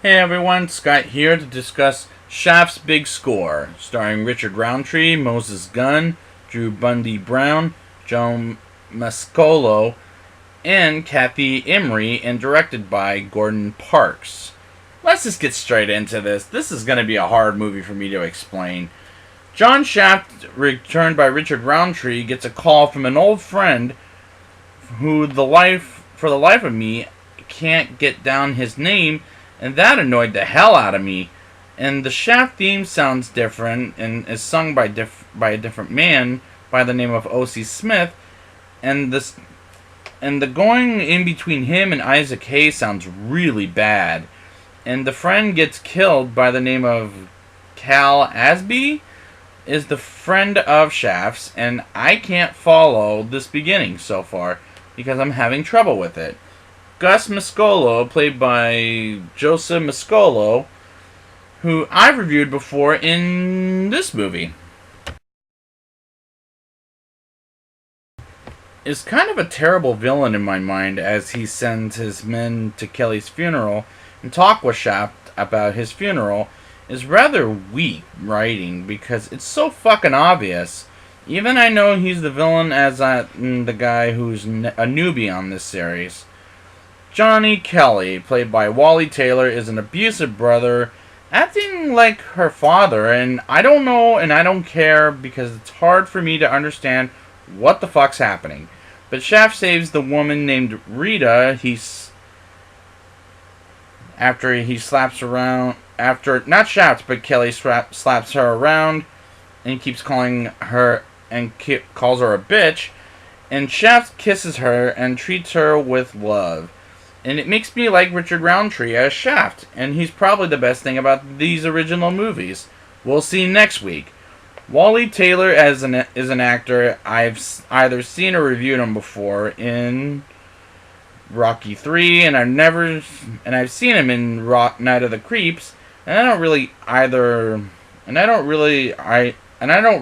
Hey everyone, Scott here to discuss Shaft's Big Score, starring Richard Roundtree, Moses Gunn, Drew Bundy Brown, Joe Mascolo, and Kathy Emery, and directed by Gordon Parks. Let's just get straight into this. This is going to be a hard movie for me to explain. John Shaft, returned by Richard Roundtree, gets a call from an old friend who for the life of me can't get down his name, and that annoyed the hell out of me. And the Shaft theme sounds different and is sung by a different man by the name of O.C. Smith, and the going in between him and Isaac Hayes sounds really bad. And the friend gets killed by the name of Cal Asby, is the friend of Shaft's, and I can't follow this beginning so far because I'm having trouble with it. Gus Mascolo, played by Joseph Mascolo, who I've reviewed before in this movie, is kind of a terrible villain in my mind, as he sends his men to Kelly's funeral and talk with Shaft about his funeral. Is rather weak writing because it's so fucking obvious. Even I know he's the villain as the guy who's a newbie on this series. Johnny Kelly, played by Wally Taylor, is an abusive brother, acting like her father, and I don't know and I don't care because it's hard for me to understand what the fuck's happening. But Shaft saves the woman named Rita. After he slaps around, not Shaft, but Kelly slaps her around and keeps calling her calls her a bitch, and Shaft kisses her and treats her with love. And it makes me like Richard Roundtree as Shaft, and he's probably the best thing about these original movies. We'll see next week. Wally Taylor is an actor I've either seen or reviewed him before in Rocky 3, and I've seen him in Night of the Creeps, and I don't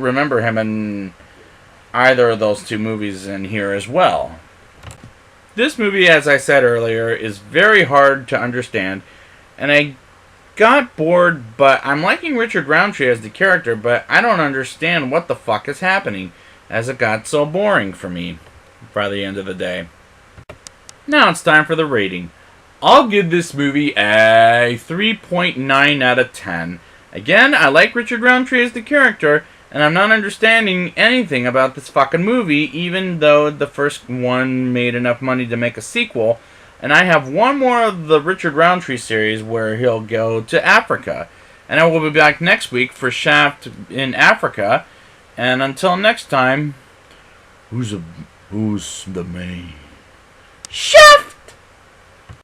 remember him in either of those two movies in here as well. This movie, as I said earlier, is very hard to understand, and I got bored, but I'm liking Richard Roundtree as the character, but I don't understand what the fuck is happening, as it got so boring for me by the end of the day. Now it's time for the rating. I'll give this movie a 3.9 out of 10. Again, I like Richard Roundtree as the character, and I'm not understanding anything about this fucking movie, even though the first one made enough money to make a sequel. And I have one more of the Richard Roundtree series where he'll go to Africa. And I will be back next week for Shaft in Africa. And until next time, who's the main? Shaft!